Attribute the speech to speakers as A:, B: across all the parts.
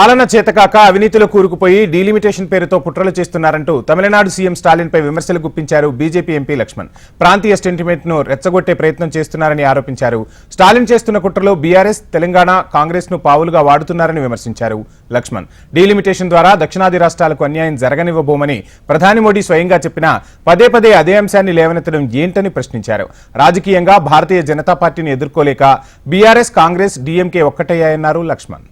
A: పాలన చేతకాక అవినీతిలో కూరుకుపోయి డీలిమిటేషన్ పేరుతో కుట్రలు చేస్తున్నారంటూ తమిళనాడు సీఎం స్టాలిన్పై విమర్శలు గుప్పించారు బీజేపీ ఎంపీ లక్ష్మణ్. ప్రాంతీయ సెంటిమెంట్ను రెచ్చగొట్టే ప్రయత్నం చేస్తున్నారని ఆరోపించారు. స్టాలిన్ చేస్తున్న కుట్రలో బీఆర్ఎస్, తెలంగాణ, కాంగ్రెస్ను పావులుగా వాడుతున్నారని విమర్శించారు లక్ష్మణ్. డీలిమిటేషన్ ద్వారా దక్షిణాది రాష్ట్రాలకు అన్యాయం జరగనివ్వబోమని ప్రధాని మోడీ స్వయంగా చెప్పినా పదే పదే అదే అంశాన్ని లేవనెత్తడం ఏంటని ప్రశ్నించారు. రాజకీయంగా భారతీయ జనతా పార్టీని ఎదుర్కోలేక బీఆర్ఎస్, కాంగ్రెస్, డీఎంకే ఒక్కటయ్యాయన్నారు లక్ష్మణ్.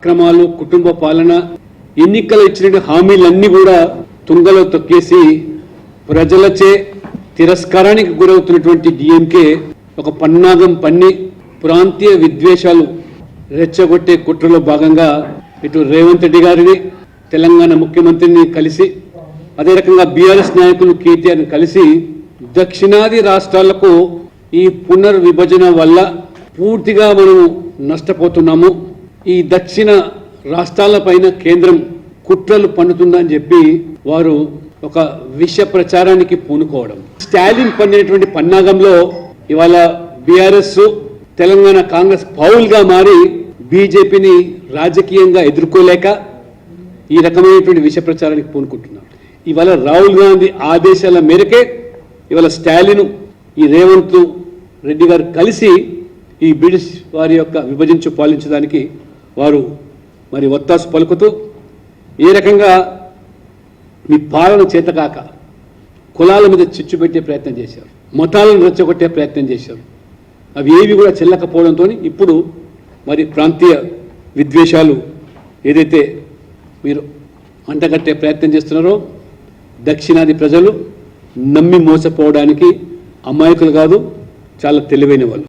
B: క్రమాలు, కుటుంబ పాలన, ఎన్నికలు ఇచ్చిన హామీలన్నీ కూడా తుంగలో తొక్కేసి ప్రజలచే తిరస్కారానికి గురవుతున్నటువంటి డిఎంకే ఒక పన్నాగం పన్ని ప్రాంతీయ విద్వేషాలు రెచ్చగొట్టే కుట్రలో భాగంగా ఇటు రేవంత్ రెడ్డి గారిని, తెలంగాణ ముఖ్యమంత్రిని కలిసి, అదే రకంగా బీఆర్ఎస్ నాయకులు కేటీఆర్ని కలిసి దక్షిణాది రాష్ట్రాలకు ఈ పునర్విభజన వల్ల పూర్తిగా మనము నష్టపోతున్నాము, ఈ దక్షిణ రాష్ట్రాలపైన కేంద్రం కుట్రలు పన్నుతుందని చెప్పి వారు ఒక విష ప్రచారానికి పూనుకోవడం. స్టాలిన్ పన్నినటువంటి పన్నాగంలో ఇవాళ బీఆర్ఎస్, తెలంగాణ కాంగ్రెస్ పౌల్గా మారి బీజేపీని రాజకీయంగా ఎదుర్కోలేక ఈ రకమైనటువంటి విష ప్రచారానికి పూనుకుంటున్నారు. ఇవాళ రాహుల్ గాంధీ ఆదేశాల మేరకే ఇవాళ స్టాలిన్, ఈ రేవంత్ రెడ్డి గారు కలిసి ఈ బ్రిటిష్ వారి యొక్క విభజించి పాలించడానికి వారు మరి ఒత్తాసు పలుకుతూ ఏ రకంగా మీ పాలన చేతకాక కులాల మీద చిచ్చు పెట్టే ప్రయత్నం చేశారు, మతాలను రెచ్చగొట్టే ప్రయత్నం చేశారు. అవి ఏవి కూడా చెల్లకపోవడంతో ఇప్పుడు మరి ప్రాంతీయ విద్వేషాలు ఏదైతే మీరు అంటగట్టే ప్రయత్నం చేస్తున్నారో దక్షిణాది ప్రజలు నమ్మి మోసపోవడానికి అమాయకులు కాదు, చాలా తెలివైన వాళ్ళు.